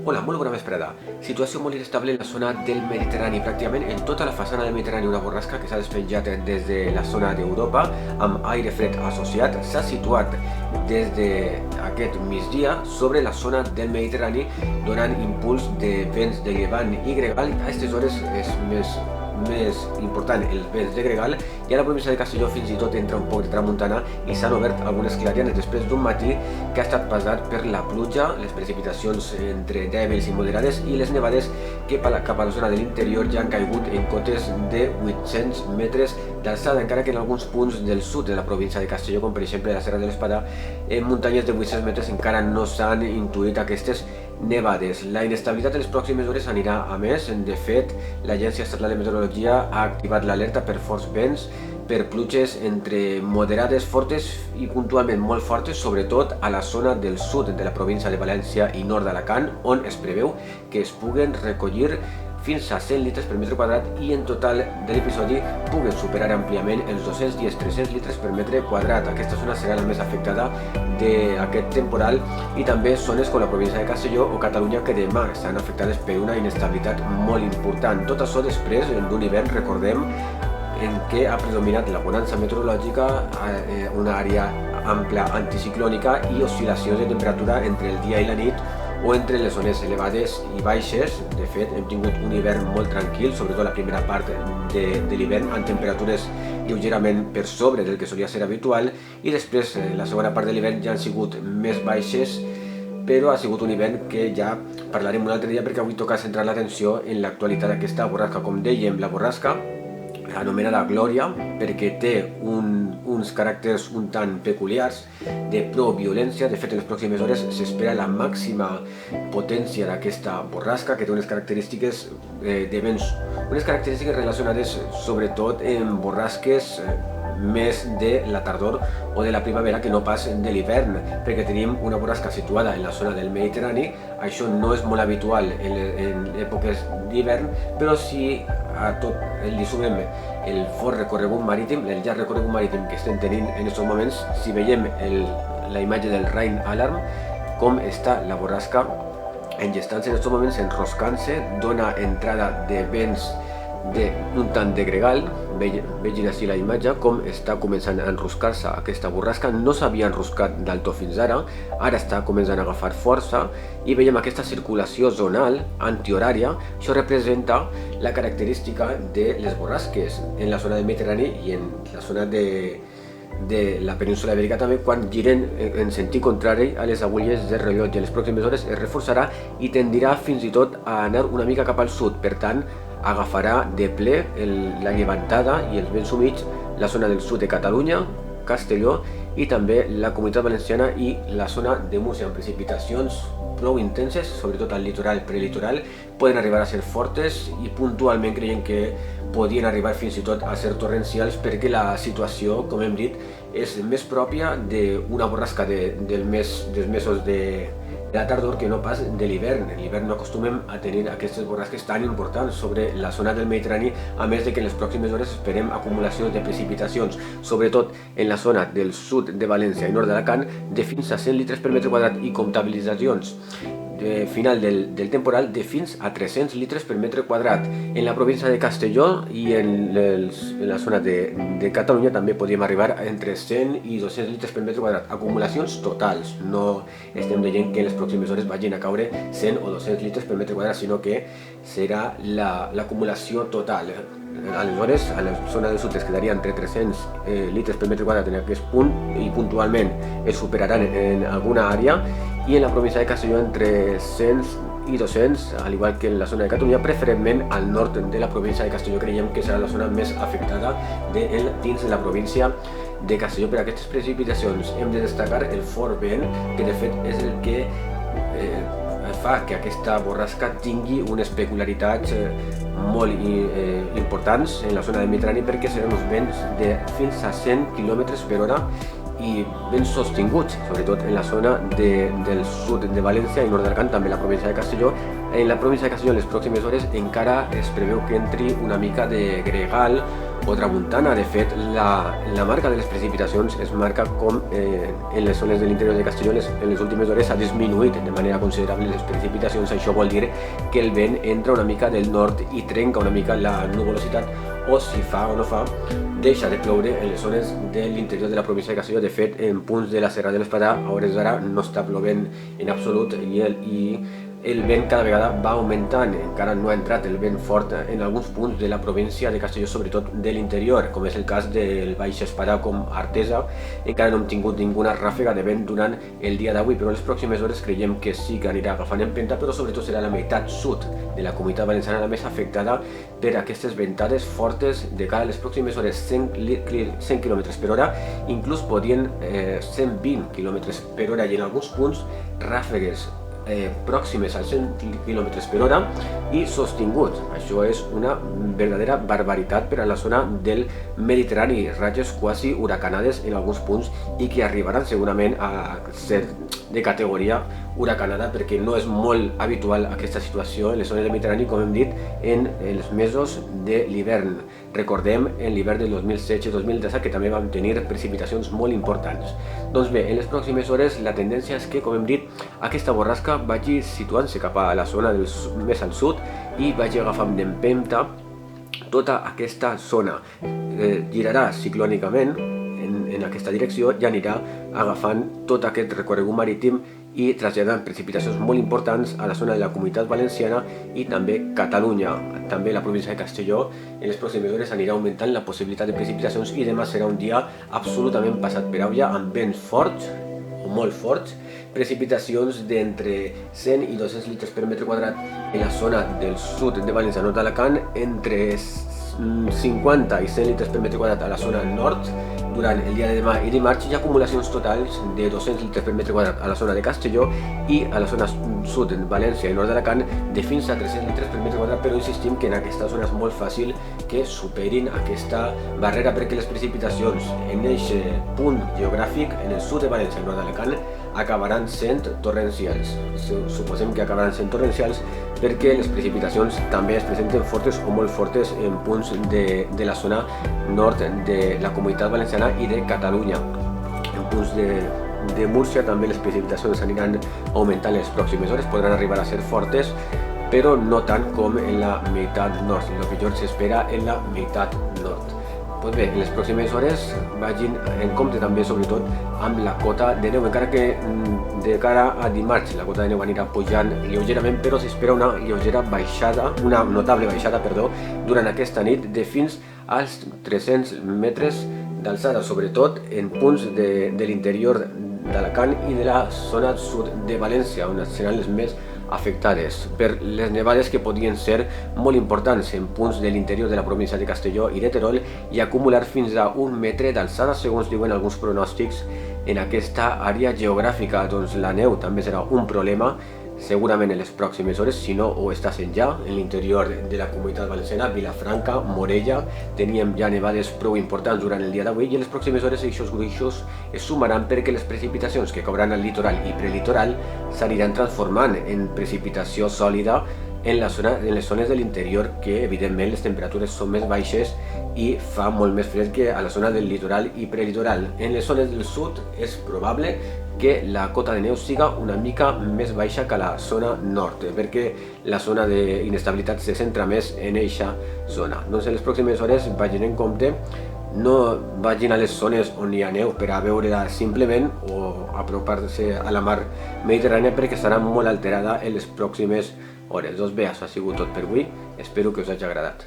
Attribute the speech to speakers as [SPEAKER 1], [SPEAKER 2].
[SPEAKER 1] Hola, molt bona vesprada. Situació molt inestable en la zona del Mediterrani. Pràcticament en tota la façana del Mediterrani una borrasca que s'ha despenjat des de la zona d'Europa amb aire fred associat. S'ha situat des d'aquest migdia sobre la zona del Mediterrani donant impuls de vents de llevant i gregal. A aquestes hores és més important els vents de gregal i a la província de Castelló fins i tot entra un poc de tramuntana i s'han obert algunes clarianes després d'un matí que ha estat pesat per la pluja, les precipitacions entre dèbils i moderades i les nevades que cap a la zona de l'interior ja han caigut en cotes de 800 metres d'alçada, encara que en alguns punts del sud de la província de Castelló, com per exemple la Serra de l'Espada, en muntanyes de 800 metres encara no s'han intuït aquestes nevades. La inestabilitat de les pròximes hores anirà a més. De fet, l'Agència Estatal de Meteorologia ha activat l'alerta per forts vents, per pluges entre moderades, fortes i puntualment molt fortes, sobretot a la zona del sud de la província de València i nord d'Alacant, on es preveu que es puguen recollir fins a 100 litres per metre quadrat i en total de l'episodi puguen superar àmpliament els 210-300 litres per metre quadrat. Aquesta zona serà la més afectada d'aquest temporal i també zones com la província de Castelló o Catalunya que demà estan afectades per una inestabilitat molt important. Tot això després d'un hivern, recordem, en què ha predominat la bonança meteorològica, una àrea ampla anticiclònica i oscil·lacions de temperatura entre el dia i la nit o entre les zones elevades i baixes. De fet, hem tingut un hivern molt tranquil, sobretot la primera part de l'hivern, amb temperatures lleugerament per sobre del que solia ser habitual, i després la segona part de l'hivern ja han sigut més baixes, però ha sigut un hivern que ja parlarem un altre dia perquè avui toca centrar l'atenció en l'actualitat d'aquesta borrasca. Com dèiem, la borrasca anomenada Glòria perquè té uns caràcters un tant peculiars de proviolència. De fet, en les pròximes hores s'espera la màxima potència d'aquesta borrasca, que té unes característiques de vents, unes característiques relacionades sobretot amb borrasques més de la tardor o de la primavera que no pas de l'hivern, perquè tenim una borrasca situada en la zona del Mediterrani. Això no és molt habitual en èpoques d'hivern, però si a tot li sumem el fort recorregut marítim, el llarg recorregut marítim que estem tenint en aquests moments, si veiem la imatge del Rain Alarm, com està la borrasca engestant-se en aquests moments, enroscant-se, dona entrada de vents un tant de gregal. Vegin així la imatge, com està començant a enroscar-se aquesta borrasca. No s'havia enroscat del tot fins ara està començant a agafar força i veiem aquesta circulació zonal antihorària. Això representa la característica de les borrasques en la zona del Mediterrani i en la zona de la península ibèrica també, quan giren en sentit contrari a les agulles del rellotge. En les pròximes hores es reforçarà i tendirà fins i tot a anar una mica cap al sud. Per tant, agafarà de ple la llevantada i els vents humits la zona del sud de Catalunya, Castelló i també la Comunitat Valenciana i la zona de Múrcia, amb precipitacions prou intenses, sobretot al litoral, prelitoral. Poden arribar a ser fortes i puntualment creiem que podien arribar fins i tot a ser torrencials, perquè la situació, com hem dit, és més pròpia d'una borrasca dels mesos de la tardor que no pas de l'hivern. En l'hivern no acostumem a tenir aquestes borrasques tan importants sobre la zona del Mediterrani, a més de que en les pròximes hores esperem acumulacions de precipitacions, sobretot en la zona del sud de València i nord d'Alacant, de fins a 100 litres per metre quadrat i comptabilitzacions final del temporal de fins a 300 litres per metre quadrat. En la província de Castelló i en la zona de Catalunya també podríem arribar a entre 100 i 200 litres per metre quadrat. Acumulacions totals. No estem dient que en les pròximes hores vagin a caure 100 o 200 litres per metre quadrat, sinó que serà l'acumulació total. Aleshores, a la zona del sud es quedaria entre 300 litres per metre quadrat en aquest punt i puntualment es superaran en alguna àrea, i en la província de Castelló entre 100 i 200, al igual que en la zona de Catalunya. Preferentment al nord de la província de Castelló creiem que serà la zona més afectada dins de la província de Castelló per aquestes precipitacions. Hem de destacar el fort vent, que de fet és el que fa que aquesta borrasca tingui unes peculiaritats molt importants en la zona del Mediterrani, perquè seran uns vents de fins a 100 km per hora i ben sostinguts, sobretot en la zona del sud de València i nord d'Alacant, també la província de Castelló. En la província de Castelló en les pròximes hores encara es preveu que entri una mica de gregal o tramuntana. De fet, la marca de les precipitacions es marca com en les zones de l'interior de Castelló en les últimes hores ha disminuït de manera considerable les precipitacions. Això vol dir que el vent entra una mica del nord i trenca una mica la nuvolositat, o si fa o no fa, deixa de ploure en les zones de l'interior de la província de Castelló. De fet, en punts de la Serra de l'Espadà a hores d'ara no està plovent en absolut i el vent cada vegada va augmentant. Encara no ha entrat el vent fort en alguns punts de la província de Castelló, sobretot de l'interior, com és el cas del Baix Espadà com Artesa. Encara no hem tingut ninguna ràfega de vent durant el dia d'avui, però en les pròximes hores creiem que sí que anirà agafant empenta, però sobretot serà la meitat sud de la Comunitat Valenciana la més afectada per aquestes ventades fortes de cara a les pròximes hores. 100 km per hora, inclús podien 120 km per hora, i en alguns punts ràfegues pròximes als 100 km per hora i sostinguts. Això és una verdadera barbaritat per a la zona del Mediterrani, ratxes quasi huracanades en alguns punts i que arribaran segurament a ser de categoria huracanada, perquè no és molt habitual aquesta situació en les zones del Mediterrani, com hem dit, en els mesos de l'hivern. Recordem en l'hivern del 2016-2017 que també vam tenir precipitacions molt importants. Doncs bé, en les pròximes hores la tendència és que, com hem dit, aquesta borrasca vagi situant-se cap a la zona més al sud i vagi agafant d'empenta tota aquesta zona. Girarà ciclònicament en aquesta direcció i anirà agafant tot aquest recorregut marítim i traslladant precipitacions molt importants a la zona de la Comunitat Valenciana i també Catalunya. També la província de Castelló en les pròximes hores anirà augmentant la possibilitat de precipitacions i demà serà un dia absolutament passat per aigua, amb vents forts o molt forts, precipitacions d'entre 100 i 200 litres per metre quadrat en la zona del sud de València, nord d'Alacant, entre 50 i 100 litres per metre quadrat a la zona nord durant el dia de demà i dimarts, i acumulacions totals de 200 litres per metre quadrat a la zona de Castelló i a la zona sud de València i nord d'Alacant de fins a 300 litres per metre quadrat, però insistim que en aquesta zona és molt fàcil que superin aquesta barrera, perquè les precipitacions en aquest punt geogràfic, en el sud de València i nord d'Alacant, acabaran sent torrencials. Suposem que acabaran sent torrencials perquè les precipitacions també es presenten fortes o molt fortes en punts de la zona nord de la Comunitat Valenciana i de Catalunya. En punts de Múrcia també les precipitacions aniran augmentant en les pròximes hores, podran arribar a ser fortes, però no tant com en la meitat nord. El pitjor s'espera en la meitat nord. Pues bé, en les pròximes hores vagin en compte també, sobretot, amb la cota de neu, encara que de cara a dimarts la cota de neu anirà pujant lleugerament, però s'espera una lleugera baixada, una notable baixada, perdó, durant aquesta nit de fins als 300 metres d'alçada, sobretot en punts de l'interior d'Alacant i de la zona sud de València, on seran les més afectades per les nevades que podien ser molt importants en punts de l'interior de la província de Castelló i de Terol i acumular fins a 1 metre d'alçada, segons diuen alguns pronòstics en aquesta àrea geogràfica. Doncs la neu també serà un problema segurament en les pròximes hores, si no ho està sent ja en l'interior de la Comunitat Valenciana. Vilafranca, Morella, teníem ja nevades prou importants durant el dia d'avui, i en les pròximes hores aquests gruixos es sumaran perquè les precipitacions que cauran al litoral i prelitoral s'aniran transformant en precipitació sòlida en les zones de l'interior, que evidentment les temperatures són més baixes i fa molt més fred que a la zona del litoral i prelitoral. En les zones del sud és probable que la cota de neu siga una mica més baixa que a la zona nord, perquè la zona d'inestabilitat se centra més en eixa zona. Doncs en les pròximes hores vagin en compte, no vagin a les zones on hi ha neu per a veure-la simplement o apropar-se a la mar Mediterrània, perquè estarà molt alterada en les pròximes hores. Doncs bé, això ha sigut tot per avui, espero que us hagi agradat.